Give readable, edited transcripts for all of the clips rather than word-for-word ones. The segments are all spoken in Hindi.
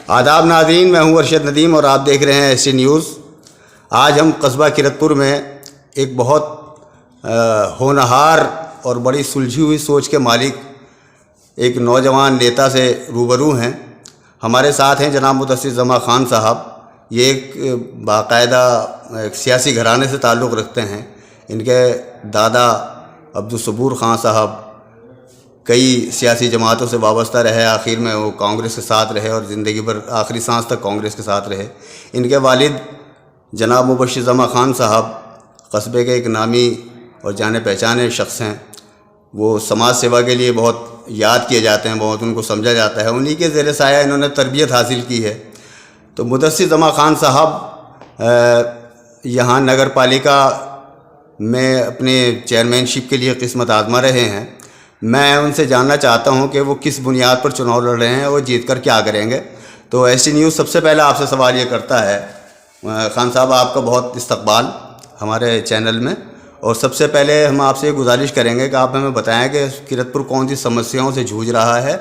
आदाब नाज़रीन, मैं हूं अरशद नदीम और आप देख रहे हैं एसटी न्यूज़। आज हम कस्बा किरतपुर में एक बहुत होनहार और बड़ी सुलझी हुई सोच के मालिक एक नौजवान नेता से रूबरू हैं। हमारे साथ हैं जनाब मुदस्सिर जमा खान साहब। ये एक बाकायदा एक सियासी घराने से ताल्लुक़ रखते हैं। इनके दादा अब्दुल सबूर खान साहब कई सियासी जमातों से वाबस्ता रहे, आखिर में वो कांग्रेस के साथ रहे और ज़िंदगी भर आखिरी सांस तक कांग्रेस के साथ रहे। इनके वालिद जनाब मुबश्शिर जमा खान साहब कस्बे के एक नामी और जाने पहचाने शख्स हैं। वो समाज सेवा के लिए बहुत याद किए जाते हैं, बहुत उनको समझा जाता है। उन्हीं के ज़ेर साया इन्होंने तरबियत हासिल की है। तो मुदस्सिर जमा खान साहब यहाँ नगर पालिका में अपने चेयरमैनशिप के लिए किस्मत आजमा रहे हैं। मैं उनसे जानना चाहता हूं कि वो किस बुनियाद पर चुनाव लड़ रहे हैं और जीत कर क्या करेंगे। तो एसटी न्यूज़ सबसे पहले आपसे सवाल ये करता है, खान साहब आपका बहुत इस्तकबाल हमारे चैनल में, और सबसे पहले हम आपसे ये गुजारिश करेंगे कि आप हमें बताएं कि किरतपुर कौन सी समस्याओं से जूझ रहा है,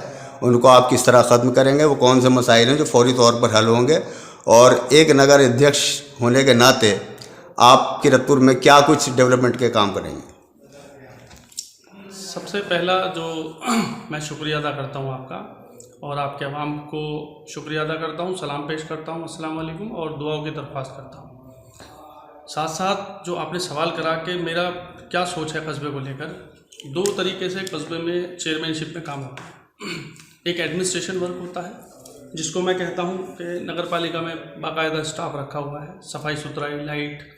उनको आप किस तरह ख़त्म करेंगे, वो कौन से मसाइल हैं जो फौरी तौर पर हल होंगे, और एक नगर अध्यक्ष होने के नाते आप किरतपुर में क्या कुछ डेवलपमेंट के काम करेंगे। सबसे पहला जो मैं शुक्रिया अदा करता हूं आपका, और आपके अवाम को शुक्रिया अदा करता हूं, सलाम पेश करता हूं, अस्सलाम वालेकुम, और दुआओं की दरख्वास्त करता हूं। साथ साथ जो आपने सवाल करा कि मेरा क्या सोच है कस्बे को लेकर, दो तरीके से कस्बे में चेयरमैनशिप में काम होता है। एक एडमिनिस्ट्रेशन वर्क होता है जिसको मैं कहता हूँ कि नगर पालिका में बाकायदा स्टाफ रखा हुआ है, सफाई सुथराई, लाइट,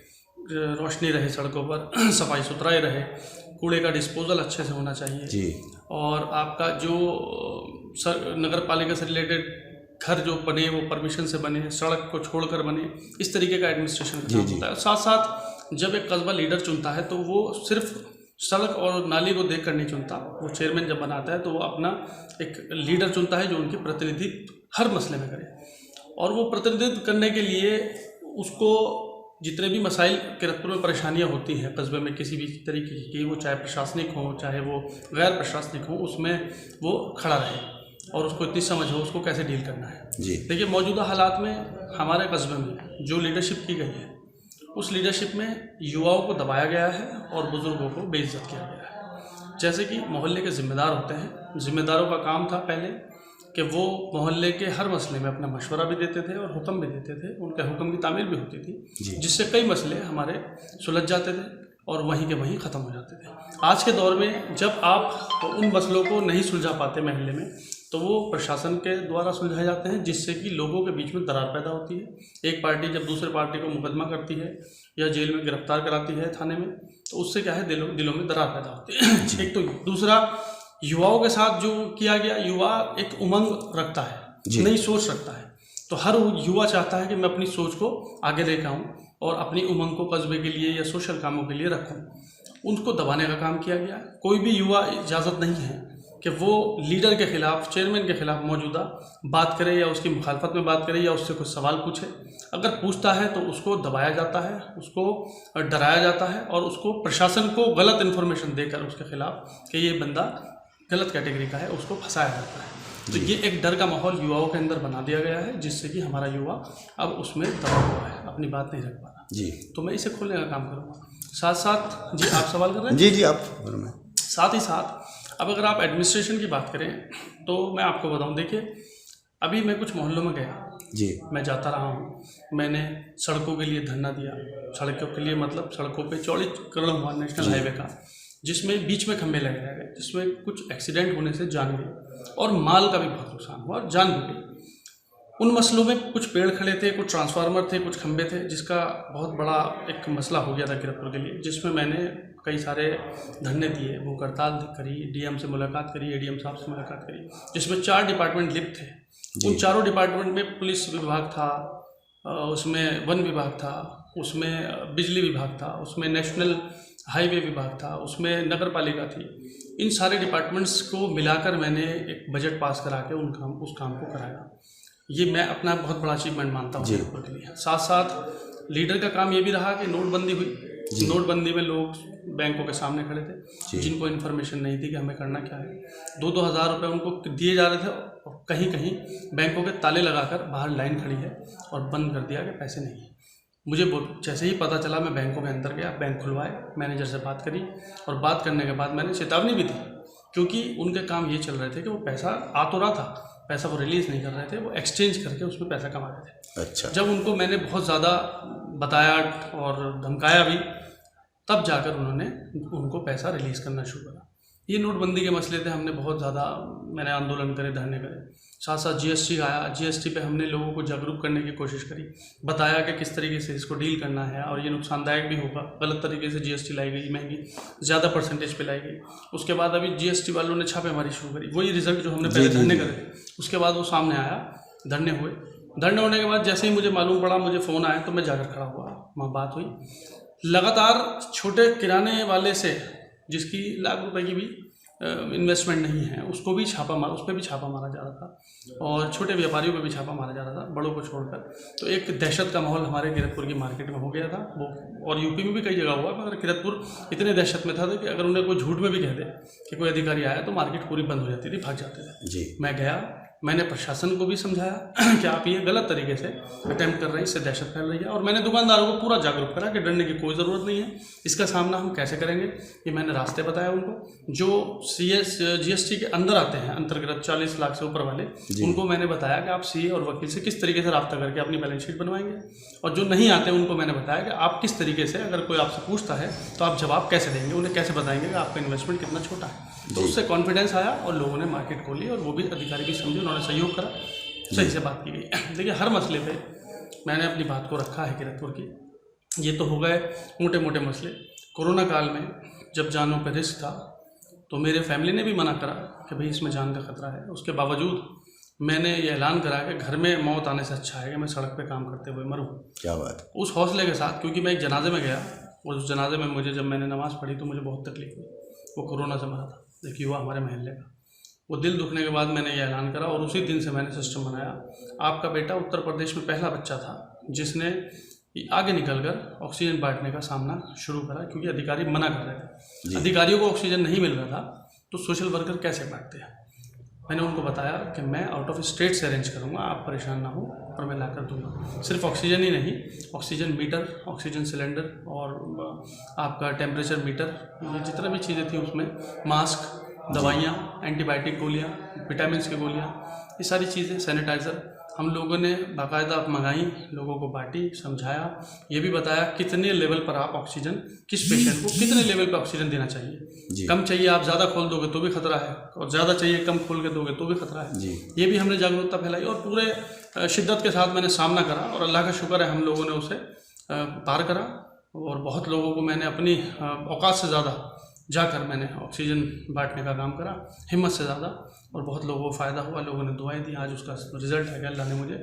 रोशनी रहे सड़कों पर, सफाई सुथराई रहे, कूड़े का डिस्पोजल अच्छे से होना चाहिए जी। और आपका जो नगर पालिका से रिलेटेड घर जो बने वो परमिशन से बने, सड़क को छोड़कर बने, इस तरीके का एडमिनिस्ट्रेशन का काम होता है। साथ साथ जब एक कस्बा लीडर चुनता है तो वो सिर्फ सड़क और नाली को देख कर नहीं चुनता। वो चेयरमैन जब बनाता है तो वो अपना एक लीडर चुनता है जो उनकी प्रतिनिधित्व हर मसले में करे, और वो प्रतिनिधित्व करने के लिए उसको जितने भी मसाइल किरतपुर में परेशानियां होती हैं कस्बे में किसी भी तरीके की, वो चाहे प्रशासनिक हो चाहे वो गैर प्रशासनिक हो, उसमें वो खड़ा रहे और उसको इतनी समझ हो उसको कैसे डील करना है। जी। देखिए, मौजूदा हालात में हमारे कस्बे में जो लीडरशिप की गई है उस लीडरशिप में युवाओं को दबाया गया है और बुजुर्गों को बेइज्जत किया गया है। जैसे कि मोहल्ले के जिम्मेदार होते हैं, जिम्मेदारों का काम था पहले कि वो मोहल्ले के हर मसले में अपना मशवरा भी देते थे और हुक्म भी देते थे, उनके हुक्म की तामील भी होती थी, जिससे कई मसले हमारे सुलझ जाते थे और वहीं के वहीं ख़त्म हो जाते थे। आज के दौर में जब आप उन मसलों को नहीं सुलझा पाते महल्ले में, तो वो प्रशासन के द्वारा सुलझाए जाते हैं, जिससे कि लोगों के बीच में दरार पैदा होती है। एक पार्टी जब दूसरे पार्टी को मुकदमा करती है या जेल में गिरफ्तार कराती है थाने में, तो उससे क्या है, दिलों में दरार पैदा होती है। एक तो दूसरा, युवाओं के साथ जो किया गया, युवा एक उमंग रखता है, नई सोच रखता है, तो हर युवा चाहता है कि मैं अपनी सोच को आगे लेकर आऊँ और अपनी उमंग को कस्बे के लिए या सोशल कामों के लिए रखूँ। उनको दबाने का काम किया गया। कोई भी युवा इजाज़त नहीं है कि वो लीडर के ख़िलाफ़, चेयरमैन के ख़िलाफ़ मौजूदा बात करे या उसकी मुखालफत में बात करे या उससे कुछ सवाल पूछे। अगर पूछता है तो उसको दबाया जाता है, उसको डराया जाता है और उसको प्रशासन को गलत इन्फॉर्मेशन देकर उसके ख़िलाफ़ कि ये बंदा गलत कैटेगरी का है, उसको फंसाया जाता है। तो ये एक डर का माहौल युवाओं के अंदर बना दिया गया है, जिससे कि हमारा युवा अब उसमें दबा हुआ है, अपनी बात नहीं रख पा रहा। जी, तो मैं इसे खोलने का काम करूँगा। साथ साथ जी, आप सवाल कर रहे हैं? जी आप। साथ ही साथ अब अगर आप एडमिनिस्ट्रेशन की बात करें तो मैं आपको बताऊं, देखिए अभी मैं कुछ मोहल्लों में गया जी, मैं जाता रहा हूँ, मैंने सड़कों के लिए धरना दिया। सड़कों के लिए मतलब सड़कों पे चौड़ीकरण हुआ नेशनल हाईवे का, जिसमें बीच में खंभे लगाए गए, जिसमें कुछ एक्सीडेंट होने से जान गई और माल का भी बहुत नुकसान हुआ और जान भी गई। उन मसलों में कुछ पेड़ खड़े थे, कुछ ट्रांसफार्मर थे, कुछ खंभे थे, जिसका बहुत बड़ा एक मसला हो गया था किरतपुर के लिए, जिसमें मैंने कई सारे धरने दिए, भूख हड़ताल करी, डीएम से मुलाकात करी, एडीएम साहब से मुलाकात करी, जिसमें 4 डिपार्टमेंट लिप्त थे। उन चारों डिपार्टमेंट में पुलिस विभाग था, उसमें वन विभाग था, उसमें बिजली विभाग था, उसमें नेशनल हाईवे विभाग था, उसमें नगर पालिका थी। इन सारे डिपार्टमेंट्स को मिलाकर मैंने एक बजट पास करा के उस काम को कराया। ये मैं अपना बहुत बड़ा अचीवमेंट मानता हूँ किरतपुर के लिए। साथ साथ लीडर का काम ये भी रहा कि नोटबंदी हुई। नोटबंदी में लोग बैंकों के सामने खड़े थे, जिनको इन्फॉर्मेशन नहीं थी कि हमें करना क्या है। 2-2 हज़ार रुपये उनको दिए जा रहे थे और कहीं कहीं बैंकों के ताले लगाकर बाहर लाइन खड़ी है और बंद कर दिया कि पैसे नहीं है। मुझे जैसे ही पता चला मैं बैंकों के अंदर गया, बैंक खुलवाए, मैनेजर से बात करी और बात करने के बाद मैंने चेतावनी भी दी, क्योंकि उनके काम ये चल रहे थे कि वो पैसा आ तो रहा था, पैसा वो रिलीज़ नहीं कर रहे थे, वो एक्सचेंज करके उसमें पैसा कमा रहे थे। अच्छा। जब उनको मैंने बहुत ज़्यादा बताया और धमकाया भी, तब जाकर उन्होंने उनको पैसा रिलीज़ करना शुरू करा। ये नोटबंदी के मसले थे, हमने बहुत ज़्यादा मैंने आंदोलन करे, धरने करे, साथ साथ जीएसटी आया, जीएसटी पे हमने लोगों को जागरूक करने की कोशिश करी, बताया कि किस तरीके से इसको डील करना है और ये नुकसानदायक भी होगा, गलत तरीके से जीएसटी लाई गई, महंगी ज़्यादा परसेंटेज पे लाई गई। उसके बाद अभी जीएसटी वालों ने छापेमारी शुरू करी, वही रिजल्ट जो हमने पहले धरने करे थे, उसके बाद वो सामने आया, धरने हुए। धरने होने के बाद जैसे ही मुझे मालूम पड़ा, मुझे फ़ोन आया तो मैं जाकर खड़ा हुआ, वहाँ बात हुई। लगातार छोटे किराने वाले से, जिसकी लाख रुपए की भी इन्वेस्टमेंट नहीं है, उसको भी छापा मारा, उस पर भी छापा मारा जा रहा था और छोटे व्यापारियों पर भी छापा मारा जा रहा था, बड़ों को छोड़कर। तो एक दहशत का माहौल हमारे किरतपुर की मार्केट में हो गया था वो, और यूपी में भी कई जगह हुआ, मगर किरतपुर इतने दहशत में था कि अगर उन्हें कोई झूठ में भी कह दे कि कोई अधिकारी आया तो मार्केट पूरी बंद हो जाती थी, भाग जाते थे। जी। मैं गया, मैंने प्रशासन को भी समझाया कि आप ये गलत तरीके से अटैम्प्ट कर रहे हैं, इससे दहशत फैल रही है, और मैंने दुकानदारों को पूरा जागरूक करा कि डरने की कोई ज़रूरत नहीं है, इसका सामना हम कैसे करेंगे, ये मैंने रास्ते बताया उनको। जो जीएसटी के अंदर आते हैं, अंतर्गत 40 लाख से ऊपर वाले, उनको मैंने बताया कि आप सीए और वकील से किस तरीके से रब्ता करके अपनी बैलेंस शीट बनवाएंगे, और जो नहीं आते उनको मैंने बताया कि आप किस तरीके से, अगर कोई आपसे पूछता है तो आप जवाब कैसे देंगे, उन्हें कैसे बताएंगे कि आपका इन्वेस्टमेंट कितना छोटा है। तो उससे कॉन्फिडेंस आया और लोगों ने मार्केट खोली, और वो भी अधिकारी भी समझे, उन्होंने सहयोग करा, सही से बात की गई। देखिए, हर मसले पे मैंने अपनी बात को रखा है किरतपुर की। ये तो हो गए मोटे मोटे मसले। कोरोना काल में जब जानों पर रिस्क था तो मेरे फैमिली ने भी मना करा कि भाई इसमें जान का खतरा है, उसके बावजूद मैंने ये ऐलान करा कि घर में मौत आने से अच्छा है कि मैं सड़क पे काम करते हुए मरूं। क्या बात है। उस हौसले के साथ, क्योंकि मैं एक जनाजे में गया और उस जनाजे में मुझे, जब मैंने नमाज़ पढ़ी तो मुझे बहुत तकलीफ हुई। वो कोरोना से मरा था, एक युवा हमारे महल्ले का। वो दिल दुखने के बाद मैंने ये ऐलान करा और उसी दिन से मैंने सिस्टम बनाया। आपका बेटा उत्तर प्रदेश में पहला बच्चा था जिसने आगे निकलकर ऑक्सीजन बांटने का सामना शुरू करा, क्योंकि अधिकारी मना कर रहे थे। अधिकारियों को ऑक्सीजन नहीं मिल रहा था तो सोशल वर्कर कैसे बांटते हैं। मैंने उनको बताया कि मैं आउट ऑफ स्टेट से अरेंज करूँगा, आप परेशान ना हो, और मैं ला कर दूँगा। सिर्फ ऑक्सीजन ही नहीं, ऑक्सीजन मीटर, ऑक्सीजन सिलेंडर और आपका टेम्परेचर मीटर, ये जितना भी चीज़ें थी उसमें, मास्क, दवाइयाँ, एंटीबायोटिक गोलियाँ, विटामिन की गोलियाँ, ये सारी चीज़ें, सैनिटाइज़र हम लोगों ने बाकायदा मंगाई, लोगों को बांटी, समझाया, ये भी बताया कितने लेवल पर आप ऑक्सीजन, किस पेशेंट को कितने लेवल पर ऑक्सीजन देना चाहिए। कम चाहिए आप ज़्यादा खोल दोगे तो भी खतरा है, और ज़्यादा चाहिए कम खोल के दोगे तो भी खतरा है। ये भी हमने जागरूकता फैलाई और पूरे शिद्दत के साथ मैंने सामना करा, और अल्लाह का शुक्र है हम लोगों ने उसे पार करा, और बहुत लोगों को मैंने अपनी औकात से ज़्यादा जाकर मैंने ऑक्सीजन बांटने का काम करा, हिम्मत से ज़्यादा, और बहुत लोगों को फ़ायदा हुआ, लोगों ने दुआएं दी। आज उसका रिजल्ट है कि अल्लाह ने मुझे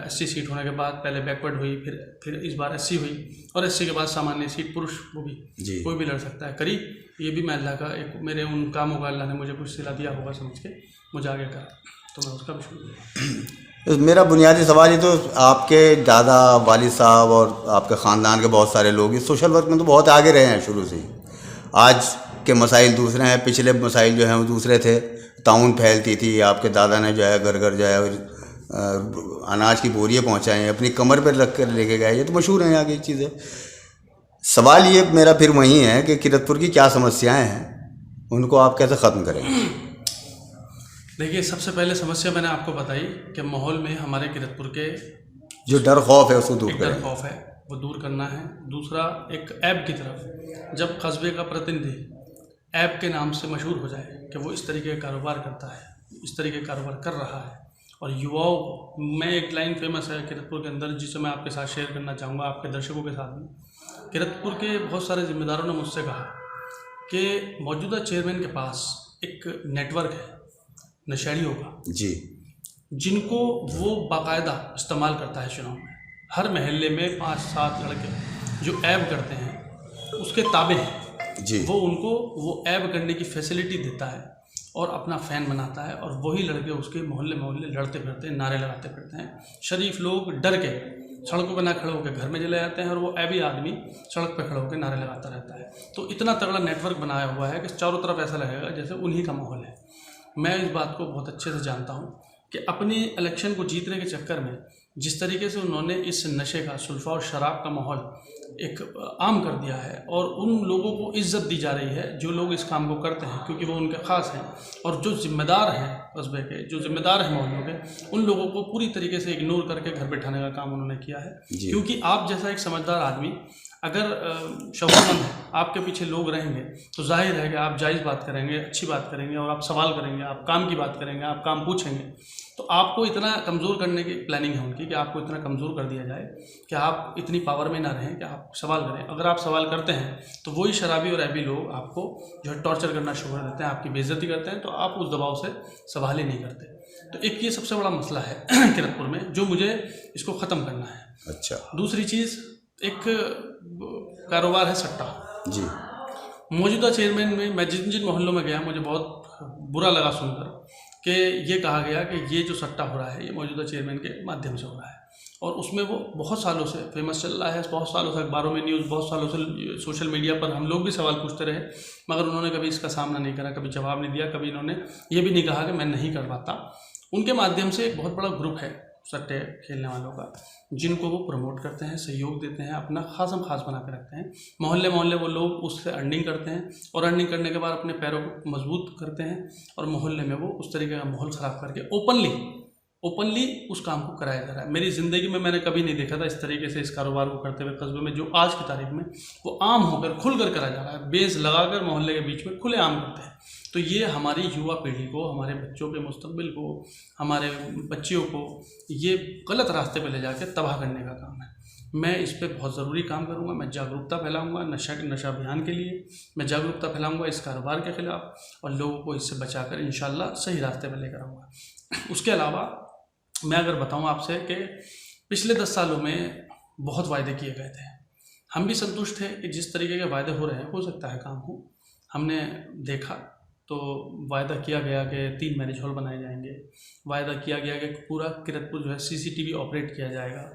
SC सीट होने के बाद, पहले बैकवर्ड हुई, फिर इस बार SC हुई, और SC के बाद सामान्य सीट, पुरुष वो भी कोई भी लड़ सकता है, करी। ये भी मैं अल्लाह का एक, मेरे उन कामों का अल्लाह ने मुझे कुछ सिला दिया होगा समझ के मुझे आगे करा, तो मैं उसका भी शुक्रिया। मेरा बुनियादी सवाल ये, तो आपके दादा, वालिद साहब और आपके ख़ानदान के बहुत सारे लोग इस सोशल वर्क में तो बहुत आगे रहे हैं शुरू से ही। आज के मसाइल दूसरे हैं, पिछले मसाइल जो हैं वो दूसरे थे। ताउन फैलती थी, आपके दादा ने जो है घर घर जो है अनाज की बोरियाँ पहुँचाएँ, अपनी कमर पर रख कर लेके गए, ये तो मशहूर हैं यहाँ की चीज़ें। सवाल ये मेरा फिर वही है कि किरतपुर की क्या समस्याएं हैं, उनको आप कैसे ख़त्म करेंगे? देखिए, सबसे पहले समस्या मैंने आपको बताई कि माहौल में हमारे किरतपुर के जो डर खौफ है उसको दूर करें। डर खौफ है वो दूर करना है। दूसरा, एक ऐप की तरफ, जब कस्बे का प्रतिनिधि ऐप के नाम से मशहूर हो जाए कि वो इस तरीके का कारोबार करता है, इस तरीके का कारोबार कर रहा है, और युवाओं को, मैं एक लाइन फेमस है किरतपुर के अंदर जिसे मैं आपके साथ शेयर करना चाहूँगा, आपके दर्शकों के साथ भी। किरतपुर के बहुत सारे जिम्मेदारों ने मुझसे कहा कि मौजूदा चेयरमैन के पास एक नेटवर्क है नशेड़ियों का जी, जिनको वो बाकायदा इस्तेमाल करता है चुनाव में। हर महल्ले में 5-7 लड़के जो ऐब करते हैं उसके ताबे हैं जी। वो उनको वो ऐब करने की फैसिलिटी देता है और अपना फ़ैन बनाता है, और वही लड़के उसके मोहल्ले मोहल्ले लड़ते फिरते हैं, नारे लगाते फिरते हैं। शरीफ लोग डर के सड़कों पर ना खड़े होकर घर में चले जाते हैं, और वो ऐबी आदमी सड़क पर खड़े होकर नारे लगाता रहता है। तो इतना तगड़ा नेटवर्क बनाया हुआ है कि चारों तरफ ऐसा लगेगा जैसे उन्हीं का माहौल है। मैं इस बात को बहुत अच्छे से जानता हूँ, कि अपनी इलेक्शन को जीतने के चक्कर में जिस तरीके से उन्होंने इस नशे का, सुल्फा और शराब का माहौल एक आम कर दिया है, और उन लोगों को इज्जत दी जा रही है जो लोग इस काम को करते हैं, क्योंकि वो उनके ख़ास हैं, और जो जिम्मेदार हैं कस्बे के, जो जिम्मेदार हैं मोहल्लों के, उन लोगों को पूरी तरीके से इग्नोर करके घर बैठाने का काम उन्होंने किया है। क्योंकि आप जैसा एक समझदार आदमी अगर शौकतमंद है, आपके पीछे लोग रहेंगे, तो जाहिर है कि आप जायज़ बात करेंगे, अच्छी बात करेंगे, और आप सवाल करेंगे, आप काम की बात करेंगे, आप काम पूछेंगे। तो आपको इतना कमज़ोर करने की प्लानिंग है उनकी कि आपको इतना कमज़ोर कर दिया जाए कि आप इतनी पावर में ना रहें कि आप सवाल करें। अगर आप सवाल करते हैं तो वही शराबी और ऐबी लोग आपको जो है टॉर्चर करना शुरू कर देते हैं, आपकी बेइज्जती करते हैं, तो आप उस दबाव से सवाल ही नहीं करते। तो एक ये सबसे बड़ा मसला है किरतपुर में, जो मुझे इसको ख़त्म करना है। अच्छा। दूसरी चीज़, एक कारोबार है सट्टा। जी। मौजूदा चेयरमैन में मैं जिन जिन मोहल्लों में गया, मुझे बहुत बुरा लगा सुनकर कि ये कहा गया कि ये जो सट्टा हो रहा है ये मौजूदा चेयरमैन के माध्यम से हो रहा है, और उसमें वो बहुत सालों से फेमस चल रहा है, बहुत सालों से अखबारों में न्यूज़, बहुत सालों से सोशल मीडिया पर हम लोग भी सवाल पूछते रहे, मगर उन्होंने कभी इसका सामना नहीं करा, कभी जवाब नहीं दिया, कभी इन्होंने ये भी नहीं कहा कि मैं नहीं कर पाता। उनके माध्यम से एक बहुत बड़ा ग्रुप है सट्टे खेलने वालों का, जिनको वो प्रमोट करते हैं, सहयोग देते हैं, अपना खासम खास बना के रखते हैं। मोहल्ले मोहल्ले वो लोग उससे अर्निंग करते हैं, और अर्निंग करने के बाद अपने पैरों को मजबूत करते हैं, और मोहल्ले में वो उस तरीके का माहौल ख़राब करके ओपनली उस काम को कराया जा रहा है। मेरी ज़िंदगी में मैंने कभी नहीं देखा था इस तरीके से इस कारोबार को करते हुए कस्बे में, जो आज की तारीख में वो आम होकर खुलकर करा जा रहा है, बेस लगाकर मोहल्ले के बीच में खुले आम करते हैं। तो ये हमारी युवा पीढ़ी को, हमारे बच्चों के मुस्तकबिल को, हमारे बच्चियों को ये गलत रास्ते पर ले जाकर तबाह करने का काम है। मैं इस पर बहुत ज़रूरी काम करूँगा। मैं जागरूकता फैलाऊँगा नशा अभियान के लिए, मैं जागरूकता फैलाऊँगा इस कारोबार के ख़िलाफ़, और लोगों को इससे बचाकर इंशाल्लाह सही रास्ते पर लेकर आऊँगा। उसके अलावा मैं अगर बताऊँ आपसे कि पिछले 10 सालों में बहुत वायदे किए गए थे, हम भी संतुष्ट थे कि जिस तरीके के वायदे हो रहे हैं हो सकता है काम हो। हमने देखा तो वायदा किया गया कि 3 मैरिज हॉल बनाए जाएंगे, वायदा किया गया कि पूरा किरतपुर जो है CCTV ऑपरेट किया जाएगा,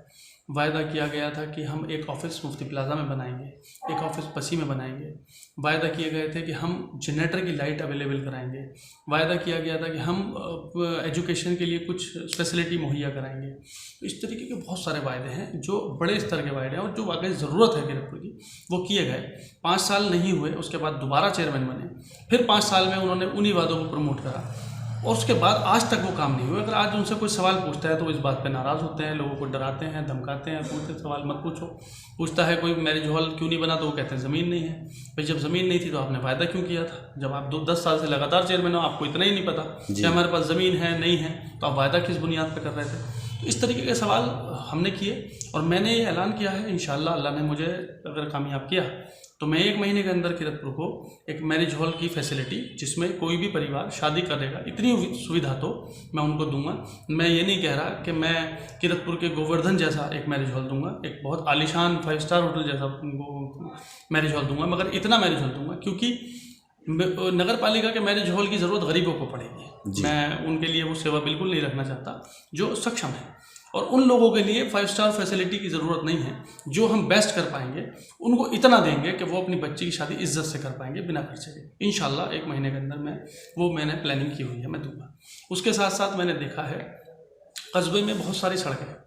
वायदा किया गया था कि हम एक ऑफ़िस मुफ्ती प्लाजा में बनाएंगे, एक ऑफ़िस पसी में बनाएंगे, वायदा किए गए थे कि हम जनरेटर की लाइट अवेलेबल कराएंगे, वायदा किया गया था कि हम एजुकेशन के लिए कुछ फैसिलिटी मुहैया कराएंगे। तो इस तरीके के बहुत सारे वायदे हैं जो बड़े स्तर के वायदे हैं, और जो वाकई ज़रूरत है किरतपुर की, वो किए गए। 5 साल नहीं हुए, उसके बाद दोबारा चेयरमैन बने, फिर 5 साल में उन्होंने उन्हीं वादों को प्रमोट करा, और उसके बाद आज तक वो काम नहीं हुआ। अगर आज उनसे कोई सवाल पूछता है तो वो इस बात पे नाराज़ होते हैं, लोगों को डराते हैं, धमकाते हैं, पूछते सवाल मत पूछो। पूछता है कोई मैरिज हॉल क्यों नहीं बना, तो वो कहते हैं ज़मीन नहीं है। भाई जब ज़मीन नहीं थी तो आपने वायदा क्यों किया था? जब आप 10 साल से लगातार चेयरमैन हो, आपको इतना ही नहीं पता कि हमारे पास ज़मीन है नहीं है, तो आप वायदा किस बुनियाद पर कर रहे थे? तो इस तरीके के सवाल हमने किए, और मैंने ये ऐलान किया है इंशाल्लाह अल्लाह ने मुझे अगर कामयाब किया तो मैं 1 महीने के अंदर किरतपुर को एक मैरिज हॉल की फैसिलिटी, जिसमें कोई भी परिवार शादी करेगा इतनी सुविधा तो मैं उनको दूंगा। मैं ये नहीं कह रहा कि मैं किरतपुर के गोवर्धन जैसा एक मैरिज हॉल दूंगा, एक बहुत आलीशान 5 स्टार होटल जैसा उनको मैरिज हॉल दूंगा, मगर इतना मैरिज हॉल दूंगा क्योंकि नगर पालिका के मैरिज हॉल की ज़रूरत गरीबों को पड़ेगी। मैं उनके लिए वो सेवा बिल्कुल नहीं रखना चाहता जो सक्षम है, और उन लोगों के लिए 5 स्टार फैसिलिटी की ज़रूरत नहीं है। जो हम बेस्ट कर पाएंगे उनको इतना देंगे कि वो अपनी बच्ची की शादी इज्जत से कर पाएंगे बिना खर्चे के। इंशाल्लाह 1 महीने के अंदर मैंने प्लानिंग की हुई है, मैं दूंगा। उसके साथ साथ मैंने देखा है कस्बे में बहुत सारी सड़कें हैं।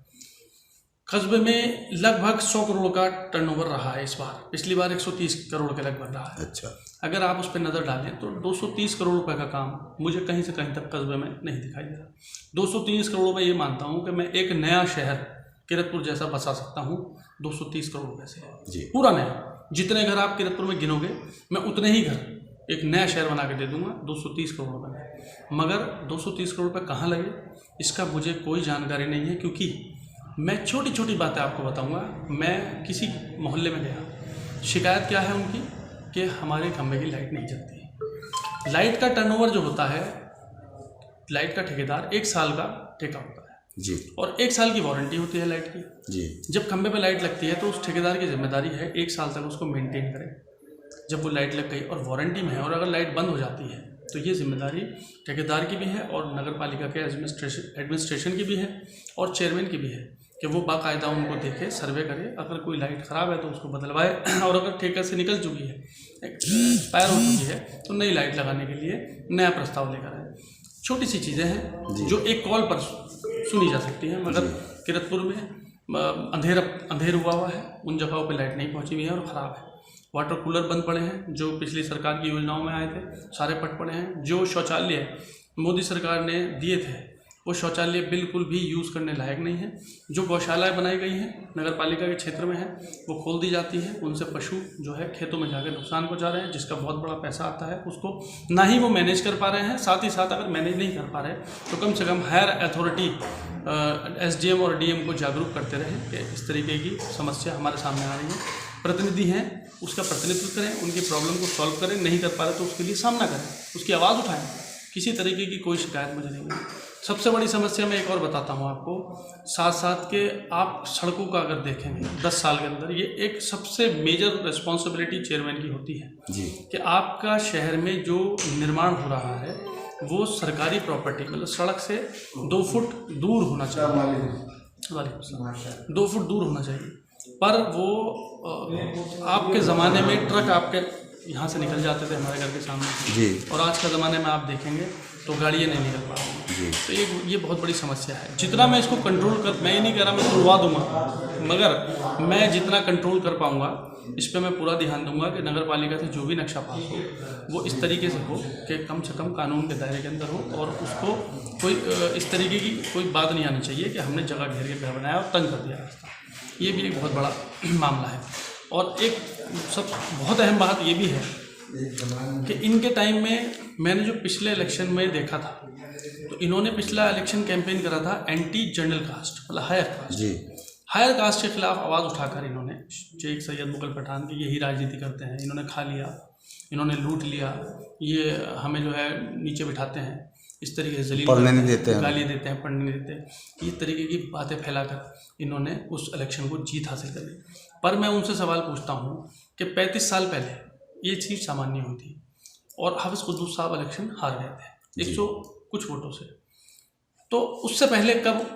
कस्बे में लगभग 100 करोड़ का टर्नओवर रहा है इस बार, पिछली बार 130 करोड़ के लगभग रहा है। अच्छा। अगर आप उस पर नज़र डालें तो 230 करोड़ रुपए का काम मुझे कहीं से कहीं तक कस्बे में नहीं दिखाई दे रहा। 230 करोड़ में ये मानता हूँ कि मैं एक नया शहर किरतपुर जैसा बसा सकता हूँ 230 करोड़ रुपये से, पूरा नया। जितने घर आप किरतपुर में गिनोगे मैं उतने ही घर एक नया शहर बना के दे दूंगा 230 करोड़ रुपये में। मगर 230 करोड़ रुपये कहाँ लगे इसका मुझे कोई जानकारी नहीं है, क्योंकि मैं छोटी छोटी बातें आपको बताऊंगा। मैं किसी मोहल्ले में गया, शिकायत क्या है उनकी कि हमारे खंभे की लाइट नहीं जलती। लाइट का टर्नओवर जो होता है, लाइट का ठेकेदार 1 साल का ठेका होता है जी, और 1 साल की वारंटी होती है लाइट की जी। जब खंभे पे लाइट लगती है तो उस ठेकेदार की जिम्मेदारी है 1 साल तक उसको मेंटेन करें। जब वो लाइट लग गई और वारंटी में है, और अगर लाइट बंद हो जाती है तो ये जिम्मेदारी ठेकेदार की भी है और नगर पालिका के एडमिनिस्ट्रेशन की भी है और चेयरमैन की भी है कि वो बाकायदा उनको देखे, सर्वे करे। अगर कोई लाइट ख़राब है तो उसको बदलवाए, और अगर ठेके से निकल चुकी है, एक्सपायर हो चुकी है, तो नई लाइट लगाने के लिए नया प्रस्ताव लेकर आए। छोटी सी चीज़ें हैं जो एक कॉल पर सुनी जा सकती हैं, मगर किरतपुर में अंधेर हुआ है, उन जगहों पे लाइट नहीं पहुंची हुई है और ख़राब है। वाटर कूलर बंद पड़े हैं जो पिछली सरकार की योजनाओं में आए थे, सारे पट पड़े हैं। जो शौचालय मोदी सरकार ने दिए थे वो शौचालय बिल्कुल भी यूज़ करने लायक नहीं है। जो गौशालाएं बनाई गई हैं नगर पालिका के क्षेत्र में है वो खोल दी जाती हैं, उनसे पशु जो है खेतों में जाकर नुकसान पहुंचा रहे हैं, जिसका बहुत बड़ा पैसा आता है, उसको ना ही वो मैनेज कर पा रहे हैं। साथ ही साथ अगर मैनेज नहीं कर पा रहे तो कम से कम हायर अथॉरिटी SDM और DM को जागरूक करते रहें कि इस तरीके की समस्या हमारे सामने आ रही है। प्रतिनिधि हैं उसका प्रतिनिधित्व करें, उनकी प्रॉब्लम को सॉल्व करें, नहीं कर पा रहे तो उसके लिए सामना करें, उसकी आवाज़ उठाएं। किसी तरीके की कोई शिकायत मुझे नहीं मिली। सबसे बड़ी समस्या मैं एक और बताता हूँ आपको, साथ साथ के आप सड़कों का अगर देखेंगे 10 साल के अंदर, ये एक सबसे मेजर रिस्पॉन्सिबिलिटी चेयरमैन की होती है कि आपका शहर में जो निर्माण हो रहा है वो सरकारी प्रॉपर्टी मतलब सड़क से 2 फुट दूर होना चाहिए, 2 फुट दूर होना चाहिए। पर वो आपके ज़माने में ट्रक आपके यहाँ से निकल जाते थे हमारे घर के सामने जी, और आज के ज़माने में आप देखेंगे तो गाड़ियाँ नहीं निकल पा रही। तो ये बहुत बड़ी समस्या है। जितना मैं इसको कंट्रोल कर, मैं ये नहीं कह रहा मैं तुड़वा दूंगा, मगर मैं जितना कंट्रोल कर पाऊंगा इस पर मैं पूरा ध्यान दूंगा कि नगर पालिका से जो भी नक्शा पास हो वो इस तरीके से हो कि कम से कम कानून के दायरे के अंदर हो और उसको कोई इस तरीके की कोई बात नहीं आनी चाहिए कि हमने जगह घेर के घर बनाया और तंग कर दिया रास्ता। ये भी एक बहुत बड़ा मामला है। और एक बहुत अहम बात ये भी है कि इनके टाइम में मैंने जो पिछले इलेक्शन में देखा था तो इन्होंने पिछला इलेक्शन कैंपेन करा था एंटी जनरल कास्ट मतलब हायर कास्ट, हायर कास्ट के खिलाफ आवाज़ उठाकर इन्होंने शेख सैयद मुगल पठान की यही राजनीति करते हैं, इन्होंने खा लिया, इन्होंने लूट लिया, ये हमें जो है नीचे बिठाते हैं, इस तरीके से जलील पढ़ने नहीं देते हैं, गाली देते हैं, पढ़ने नहीं देते, ये तरीके की बातें फैलाकर इन्होंने उस इलेक्शन को जीत हासिल कर ली। पर मैं उनसे सवाल पूछता हूँ कि 35 साल पहले ये चीज़ सामान्य हुई थी और हाफिज़ कुद्दूस साहब इलेक्शन हार गए थे 100 कुछ वोटों से। तो उससे पहले कब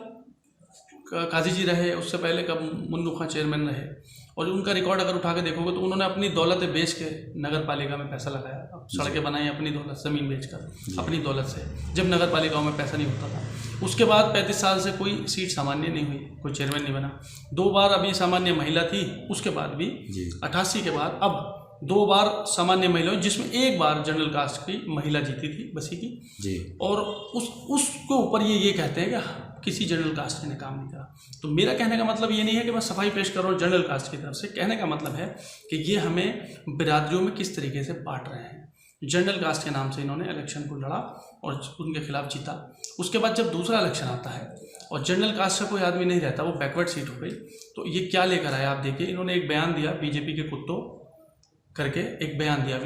काजी जी रहे, उससे पहले कब मुन्नू खां चेयरमैन रहे, और उनका रिकॉर्ड अगर उठा के देखोगे तो उन्होंने अपनी दौलत बेच के नगर पालिका में पैसा लगाया, सड़कें बनाई अपनी दौलत, ज़मीन बेचकर अपनी दौलत से, जब नगर पालिकाओं में पैसा नहीं होता था। उसके बाद 35 साल से कोई सीट सामान्य नहीं हुई, कोई चेयरमैन नहीं बना। 2 बार अभी सामान्य महिला थी, उसके बाद भी 88 के बाद अब 2 बार सामान्य महिला, जिसमें 1 बार जनरल कास्ट की महिला जीती थी बसी की, और उसके ऊपर ये कहते हैं कि किसी जनरल कास्ट ने काम नहीं करा। तो मेरा कहने का मतलब ये नहीं है कि मैं सफाई पेश कर रहा हूँ जनरल कास्ट की तरफ से, कहने का मतलब है कि ये हमें बिरादरियों में किस तरीके से बांट रहे हैं। जनरल कास्ट के नाम से इन्होंने इलेक्शन को लड़ा और उनके खिलाफ जीता। उसके बाद जब दूसरा इलेक्शन आता है और जनरल कास्ट का कोई आदमी नहीं रहता, वो बैकवर्ड सीट हो गई, तो ये क्या लेकर आया आप देखिए। इन्होंने एक बयान दिया, बीजेपी के कुत्तों करके एक बयान दिया,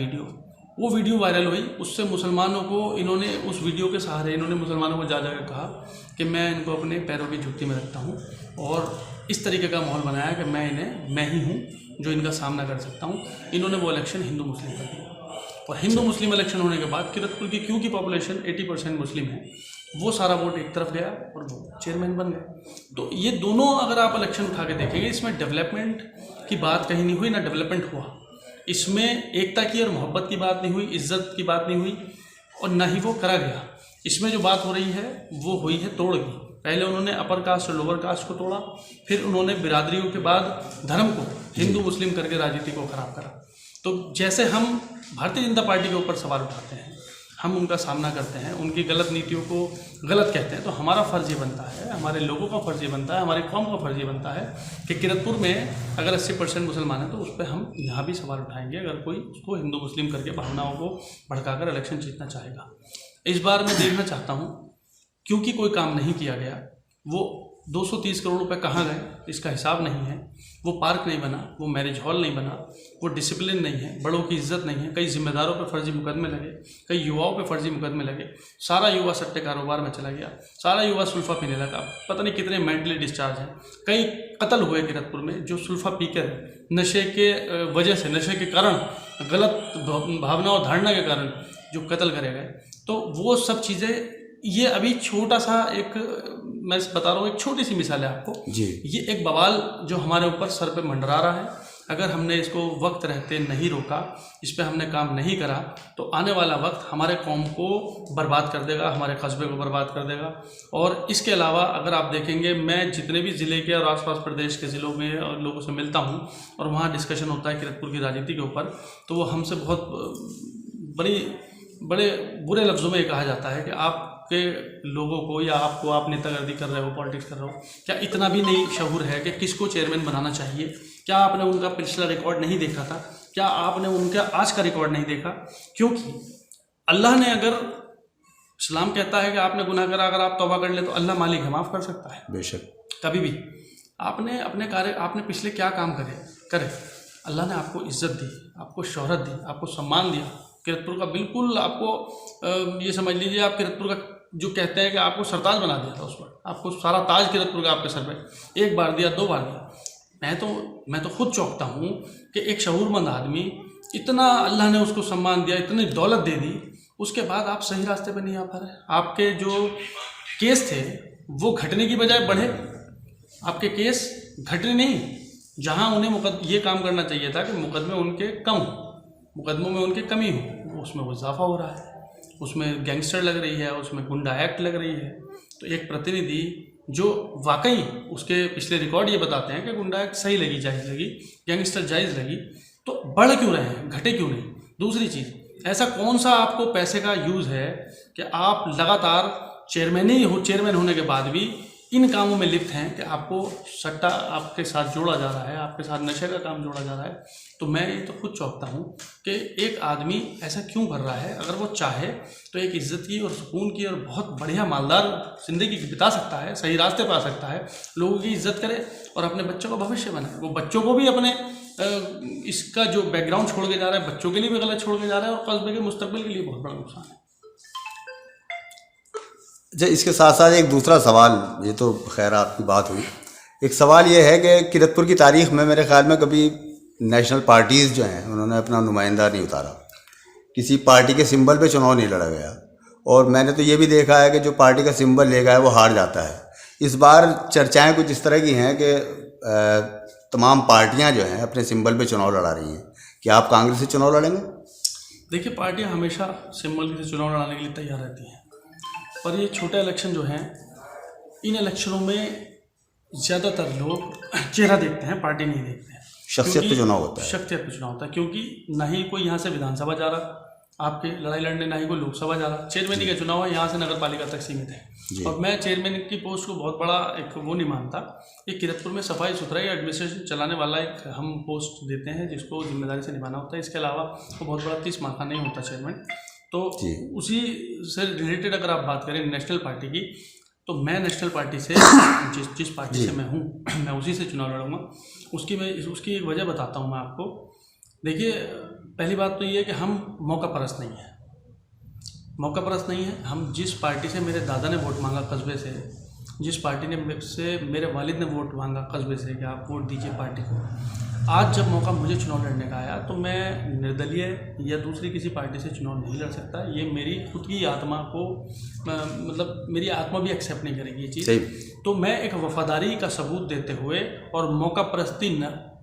वो वीडियो वायरल हुई। उससे मुसलमानों को इन्होंने उस वीडियो के सहारे इन्होंने मुसलमानों को जा कर कहा कि मैं इनको अपने पैरों की जूती में रखता हूँ, और इस तरीके का माहौल बनाया कि मैं ही हूँ जो इनका सामना कर सकता हूँ। इन्होंने वो इलेक्शन हिंदू मुस्लिम कर दिया, और हिंदू मुस्लिम इलेक्शन होने के बाद किरतपुर की क्योंकि पॉपुलेशन 80% मुस्लिम है, वो सारा वोट एक तरफ गया और वो चेयरमैन बन गए। तो ये दोनों अगर आप इलेक्शन उठा के देखेंगे, इसमें डेवलपमेंट की बात कहीं नहीं हुई, ना डेवलपमेंट हुआ। इसमें एकता की और मोहब्बत की बात नहीं हुई, इज्जत की बात नहीं हुई, और ना ही वो करा गया। इसमें जो बात हो रही है वो हुई है तोड़ की। पहले उन्होंने अपर कास्ट और लोअर कास्ट को तोड़ा, फिर उन्होंने बिरादरियों के बाद धर्म को हिंदू मुस्लिम करके राजनीति को खराब करा। तो जैसे हम भारतीय जनता पार्टी के ऊपर सवाल उठाते हैं, हम उनका सामना करते हैं, उनकी गलत नीतियों को गलत कहते हैं, तो हमारा फ़र्ज़ ये बनता है, हमारे लोगों का फ़र्ज़ ये बनता है, हमारी कौम का फ़र्ज़ ये बनता है कि किरतपुर में अगर 80% मुसलमान हैं तो उस पर हम यहाँ भी सवाल उठाएंगे अगर कोई उसको हिंदू मुस्लिम करके भावनाओं को भड़काकर इलेक्शन जीतना चाहेगा। इस बार मैं देखना चाहता हूँ, क्योंकि कोई काम नहीं किया गया, वो 230 करोड़ रुपए कहाँ गए इसका हिसाब नहीं है, वो पार्क नहीं बना, वो मैरिज हॉल नहीं बना, वो डिसिप्लिन नहीं है, बड़ों की इज्जत नहीं है, कई जिम्मेदारों पे फर्जी मुकदमे लगे, कई युवाओं पे फर्जी मुकदमे लगे, सारा युवा सट्टे कारोबार में चला गया, सारा युवा सुल्फा पीने लगा, पता नहीं कितने मेंटली डिस्चार्ज हैं, कई कत्ल हुए किरतपुर में जो सुल्फा पीकर नशे के वजह से, नशे के कारण, गलत भावना और धारणा के कारण जो कत्ल करे गए। तो वो सब चीज़ें, ये अभी छोटा सा एक मैं बता रहा हूँ, एक छोटी सी मिसाल है आपको जी। ये एक बवाल जो हमारे ऊपर सर पे मंडरा रहा है, अगर हमने इसको वक्त रहते नहीं रोका, इस पे हमने काम नहीं करा, तो आने वाला वक्त हमारे कौम को बर्बाद कर देगा, हमारे कस्बे को बर्बाद कर देगा। और इसके अलावा अगर आप देखेंगे, मैं जितने भी ज़िले के और आसपास प्रदेश के ज़िलों में और लोगों से मिलता हूँ और वहाँ डिस्कशन होता है किरतपुर की राजनीति के ऊपर, तो वो हमसे बहुत बड़े बुरे लफ्ज़ों में ये कहा जाता है कि आपके लोगों को या आपको, आप नेतागर्दी कर रहे हो, पॉलिटिक्स कर रहे हो, क्या इतना भी नहीं शऊर है कि किसको चेयरमैन बनाना चाहिए? क्या आपने उनका पिछला रिकॉर्ड नहीं देखा था? क्या आपने उनका आज का रिकॉर्ड नहीं देखा? क्योंकि अल्लाह ने, अगर इस्लाम कहता है कि आपने गुनाह करा, अगर आप तौबा कर ले तो अल्लाह मालिक है, माफ़ कर सकता है बेशक। कभी भी। आपने अपने कार्य, आपने पिछले क्या काम करे, अल्लाह ने आपको इज्जत दी, आपको शोहरत दी, आपको सम्मान दिया। किरतपुर का बिल्कुल आपको ये समझ लीजिए, आप किरतपुर का जो कहते हैं कि आपको सरताज बना दिया था, उस पर आपको सारा ताज किरतपुर का आपके सर पे एक बार दिया, 2 बार दिया। मैं तो खुद चौंकता हूँ कि एक शऊरमंद आदमी, इतना अल्लाह ने उसको सम्मान दिया, इतनी दौलत दे दी, उसके बाद आप सही रास्ते पे नहीं आ पा रहे। आपके जो केस थे वो घटने की बजाय बढ़े, आपके केस घटने नहीं, जहाँ उन्हें ये काम करना चाहिए था कि मुकदमे उनके कम हो, मुकदमों में उनकी कमी हो, उसमें वो इजाफा हो रहा है, उसमें गैंगस्टर लग रही है, उसमें गुंडा एक्ट लग रही है। तो एक प्रतिनिधि जो वाकई उसके पिछले रिकॉर्ड ये बताते हैं कि गुंडा एक्ट सही लगी, जायज़ लगी, गैंगस्टर जायज़ लगी, तो बढ़ क्यों रहे हैं, घटे क्यों नहीं? दूसरी चीज़, ऐसा कौन सा आपको पैसे का यूज़ है कि आप लगातार चेयरमैन होने के बाद भी इन कामों में लिप्त हैं कि आपको सट्टा आपके साथ जोड़ा जा रहा है, आपके साथ नशे का काम जोड़ा जा रहा है। तो मैं ये तो खुद चौंकता हूँ कि एक आदमी ऐसा क्यों कर रहा है। अगर वो चाहे तो एक इज़्ज़त की और सुकून की और बहुत बढ़िया मालदार ज़िंदगी बिता सकता है, सही रास्ते पर आ सकता है, लोगों की इज़्ज़त करे और अपने बच्चों का भविष्य बनाए। वो बच्चों को भी अपने इसका जो बैकग्राउंड छोड़ के जा रहा है, बच्चों के लिए भी गलत छोड़ के जा रहा है और कस्बे के मुस्तकबिल के लिए बहुत बड़ा नुकसान है। अच्छा, इसके साथ साथ एक दूसरा सवाल, ये तो खैर आपकी बात हुई, एक सवाल ये है कि किरतपुर की तारीख़ में मेरे ख्याल में कभी नेशनल पार्टीज़ जो हैं उन्होंने अपना नुमाइंदा नहीं उतारा, किसी पार्टी के सिंबल पे चुनाव नहीं लड़ा गया। और मैंने तो ये भी देखा है कि जो पार्टी का सिंबल ले गया है वो हार जाता है। इस बार चर्चाएं कुछ इस तरह की हैं कि तमाम पार्टियां जो हैं अपने सिंबल पे चुनाव लड़ा रही हैं। क्या आप कांग्रेस से चुनाव लड़ेंगे? देखिए, पार्टियां हमेशा सिंबल से चुनाव लड़ाने के लिए तैयार रहती हैं, पर ये छोटे इलेक्शन जो हैं, इन इलेक्शनों में ज़्यादातर लोग चेहरा देखते हैं, पार्टी नहीं देखते हैं। शख्सियत पे चुनाव होता है। शख्सियत पे चुनाव होता है, क्योंकि ना ही कोई यहाँ से विधानसभा जा रहा आपके लड़ाई लड़ने, ना ही कोई लोकसभा जा रहा। चेयरमैन का चुनाव है, यहाँ से नगर पालिका तक सीमित है। और मैं चेयरमैन की पोस्ट को बहुत बड़ा एक वो नहीं मानता। ये किरतपुर में सफाई सुथराई एडमिनिस्ट्रेशन चलाने वाला एक हम पोस्ट देते हैं जिसको जिम्मेदारी से निभाना होता है। इसके अलावा वो बहुत बड़ा 30 माह का नहीं होता चेयरमैन। तो उसी से रिलेटेड अगर आप बात करें नेशनल पार्टी की, तो मैं नेशनल पार्टी से जिस पार्टी से मैं हूँ, मैं उसी से चुनाव लड़ूंगा। उसकी एक वजह बताता हूँ मैं आपको। देखिए, पहली बात तो ये है कि हम मौका परस्त नहीं है, मौका परस्त नहीं है। हम जिस पार्टी से मेरे दादा ने वोट मांगा कस्बे से, जिस पार्टी ने मेरे वालिद ने वोट मांगा कस्बे से कि आप वोट दीजिए पार्टी को, आज जब मौका मुझे चुनाव लड़ने का आया तो मैं निर्दलीय या दूसरी किसी पार्टी से चुनाव नहीं लड़ सकता। ये मेरी खुद की आत्मा को, मतलब मेरी आत्मा भी एक्सेप्ट नहीं करेगी ये चीज़। तो मैं एक वफादारी का सबूत देते हुए और मौका परस्ती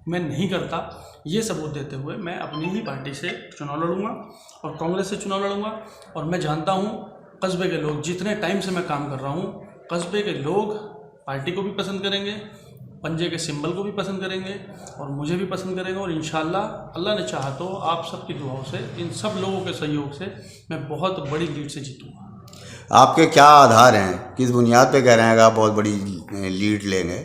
मैं नहीं करता, ये सबूत देते हुए मैं अपनी ही पार्टी से चुनाव लड़ूंगा और कांग्रेस से चुनाव लड़ूंगा। और मैं जानता हूँ कस्बे के लोग, जितने टाइम से मैं काम कर रहा हूँ, कस्बे के लोग पार्टी को भी पसंद करेंगे, पंजे के सिंबल को भी पसंद करेंगे और मुझे भी पसंद करेंगे। और इंशाल्लाह अल्लाह ने चाहा तो आप सबकी दुआओं से, इन सब लोगों के सहयोग से मैं बहुत बड़ी लीड से जीतूँगा। आपके क्या आधार हैं, किस बुनियाद पे कह रहे हैं कि आप बहुत बड़ी लीड लेंगे?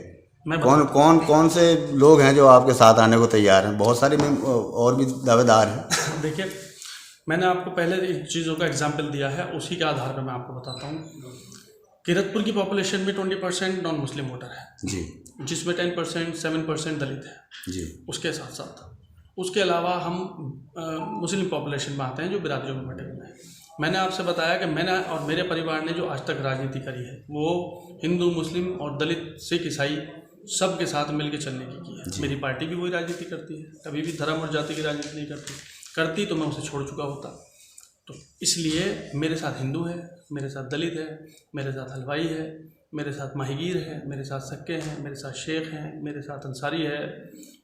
कौन से लोग हैं जो आपके साथ आने को तैयार हैं? बहुत सारे और भी दावेदार हैं। देखिए, मैंने आपको पहले इन चीज़ों का एग्जाम्पल दिया है, उसी के आधार पर मैं आपको बताता हूँ। किरतपुर की पॉपुलेशन में 20% नॉन मुस्लिम वोटर है जी, जिसमें 10% 7% दलित है जी। उसके साथ साथ उसके अलावा हम मुस्लिम पॉपुलेशन में आते हैं जो बिरादरियों में बटे हुए हैं। मैंने आपसे बताया कि मैंने और मेरे परिवार ने जो आज तक राजनीति करी है वो हिंदू, मुस्लिम और दलित, सिख, ईसाई सब के साथ मिलकर चलने की है। मेरी पार्टी भी वही राजनीति करती है, कभी भी धर्म और जाति की राजनीति नहीं करती तो मैं उसे छोड़ चुका होता। तो इसलिए मेरे साथ हिंदू है, मेरे साथ दलित है, मेरे साथ हलवाई है, मेरे साथ माहीगीर है, मेरे साथ सक्के हैं, मेरे साथ शेख हैं, मेरे साथ अंसारी है।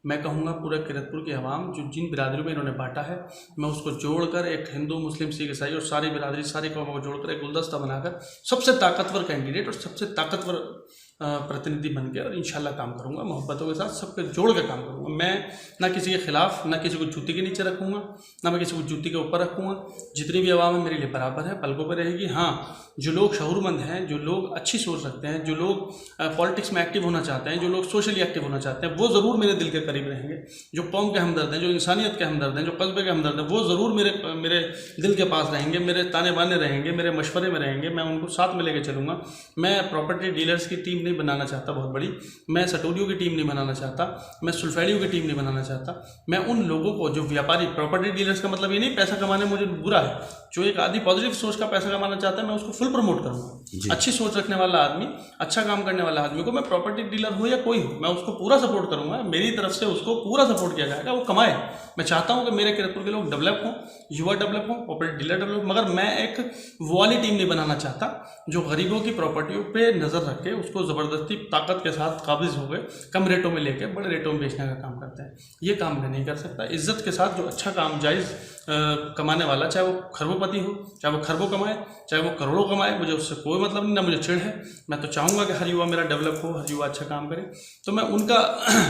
मैं कहूँगा पूरे किरतपुर की आवाम जो जिन बिरादरियों में इन्होंने बांटा है, मैं उसको जोड़कर एक हिंदू, मुस्लिम, सिख, ईसाई और सारी बिरादरी, सारी कौमों को जोड़कर एक गुलदस्ता बनाकर सबसे ताकतवर कैंडिडेट और सबसे ताकतवर प्रतिनिधि बन के और इंशाल्लाह काम करूँगा। मोहब्बतों के साथ सबके जोड़ के काम करूँगा। मैं ना किसी के खिलाफ, ना किसी को जूती के नीचे रखूँगा, ना मैं किसी को जूती के ऊपर रखूँगा। जितनी भी आवाम है मेरे लिए बराबर है, पलकों पर रहेगी। हाँ, जो लोग शऊरमंद हैं, जो लोग अच्छी सोच रखते हैं, जो लोग पॉलिटिक्स में एक्टिव होना चाहते हैं, जो लोग सोशली एक्टिव होना चाहते हैं, वो ज़रूर मेरे दिल के करीब रहेंगे। जो कौम के हमदर्द हैं, जो इंसानियत के हमदर्द हैं, जो कस्बे के हमदर्द हैं, वो ज़रूर मेरे दिल के पास रहेंगे, मेरे ताने बाने रहेंगे, मेरे मशवरे में रहेंगे। मैं उनको साथ में लेकर चलूँगा। मैं प्रॉपर्टी डीलर्स की टीम नहीं बनाना चाहता बहुत बड़ी, मैं सटोरियों की टीम नहीं बनाना चाहता, मैं सुल्फेड़ियों की टीम नहीं बनाना चाहता। मैं उन लोगों को जो व्यापारी, प्रॉपर्टी डीलर्स का मतलब ये नहीं पैसा कमाने मुझे बुरा है, जो एक आदमी पॉजिटिव सोच का पैसा कमाना चाहता है, मैं उसको फुल प्रमोट करूँगा। अच्छी सोच रखने वाला आदमी, अच्छा काम करने वाला आदमी को, मैं प्रॉपर्टी डीलर हो या कोई हो, मैं उसको पूरा सपोर्ट करूँगा। मेरी तरफ से उसको पूरा सपोर्ट किया जाएगा, वो कमाए। मैं चाहता हूँ कि मेरे किरतपुर के लोग डेवलप हों, युवा डेवलप हों, प्रॉपर्टी डीलर डेवलप, मगर मैं एक वो वाली टीम नहीं बनाना चाहता जो गरीबों की प्रॉपर्टियों पे नज़र रख के उसको ज़बरदस्ती ताकत के साथ काबिज हो गए कम रेटों में लेके बड़े रेटों में बेचने का काम करते हैं। ये काम मैं नहीं कर सकता। इज्जत के साथ जो अच्छा काम जायज़ कमाने वाला, चाहे वो खरबोपति हो, चाहे वो खरबों कमाए, चाहे वो करोड़ों कमाए, मुझे उससे कोई मतलब नहीं, ना मुझे चिढ़ है। मैं तो चाहूँगा कि हर युवा मेरा डेवलप हो, हर युवा अच्छा काम करे, तो मैं उनका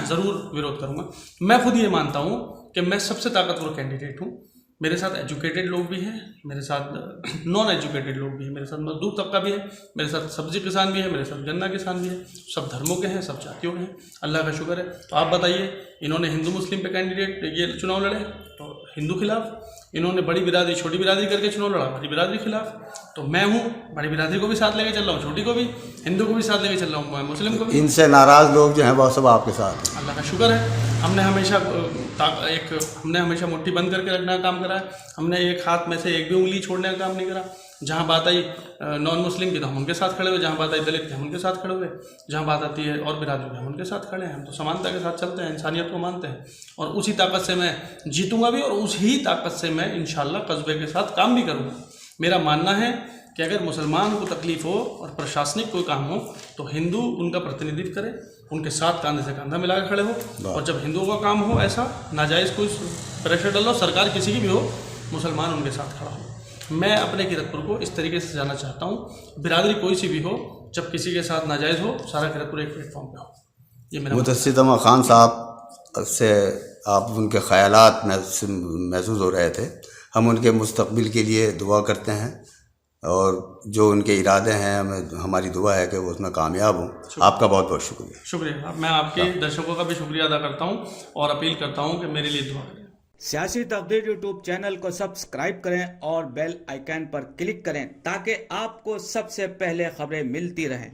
ज़रूर विरोध करूँगा। मैं खुद ये मानता हूँ कि मैं सबसे ताकतवर कैंडिडेट हूँ। मेरे साथ एजुकेटेड लोग भी हैं, मेरे साथ नॉन एजुकेटेड लोग भी हैं, मेरे साथ मजदूर तबका भी है, मेरे साथ सब्जी किसान भी है, मेरे साथ गन्ना किसान भी है। सब धर्मों के हैं, सब जातियों के हैं, अल्लाह का शुक्र है। तो आप बताइए, इन्होंने हिंदू मुस्लिम पे कैंडिडेट ये चुनाव लड़े तो हिंदू खिलाफ, इन्होंने बड़ी बिरादरी छोटी बिरादरी करके चुनाव लड़ा, बड़ी बिरादरी खिलाफ। तो मैं हूँ, बड़ी बिरादरी को भी साथ लेके चल रहा हूँ, छोटी को भी, हिंदू को भी साथ लेके चल रहा हूँ, मुस्लिम को भी। इनसे नाराज़ लोग जो हैं वो सब आपके साथ हैं। अल्लाह का शुक्र है। हमने हमेशा मुट्ठी बंद करके रखने का काम करा है। हमने एक हाथ में से एक भी उंगली छोड़ने का काम नहीं करा। जहाँ बात आई नॉन मुस्लिम की तो हम उनके साथ खड़े हुए, जहाँ बात आई दलित की हम उनके साथ खड़े हुए, जहाँ बात आती है और बिरादरी की हम उनके साथ खड़े हैं। हम तो समानता के साथ चलते हैं, इंसानियत को मानते हैं, और उसी ताकत से मैं जीतूंगा भी, और उसी ताकत से मैं इंशाल्लाह कस्बे के साथ काम भी करूँगा। मेरा मानना है कि अगर मुसलमान को तकलीफ़ हो और प्रशासनिक कोई काम हो तो हिंदू उनका प्रतिनिधित्व करे, उनके साथ कंधे से कंधा मिला के खड़े हो। और जब हिंदुओं का काम हो ऐसा नाजायज़ कोई प्रेशर डालो, सरकार किसी की भी हो, मुसलमान उनके साथ खड़ा हो। मैं अपने किरतपुर को इस तरीके से जाना चाहता हूँ, बिरादरी कोई सी भी हो, जब किसी के साथ नाजायज़ हो, सारा किरतपुर एक प्लेटफॉर्म पे हो। ये मेरा मुतस्सिम खान साहब से आप उनके ख़यालात महसूस हो रहे थे। हम उनके मुस्तकबिल के लिए दुआ करते हैं, और जो उनके इरादे हैं हमारी दुआ है कि वो उसमें कामयाब हों। आपका बहुत बहुत शुक्रिया। मैं आपके दर्शकों का भी शुक्रिया अदा करता हूँ और अपील करता हूँ कि मेरे लिए दुआ करें। सियासी तकदीर यूट्यूब चैनल को सब्सक्राइब करें और बेल आइकन पर क्लिक करें ताकि आपको सबसे पहले खबरें मिलती रहें।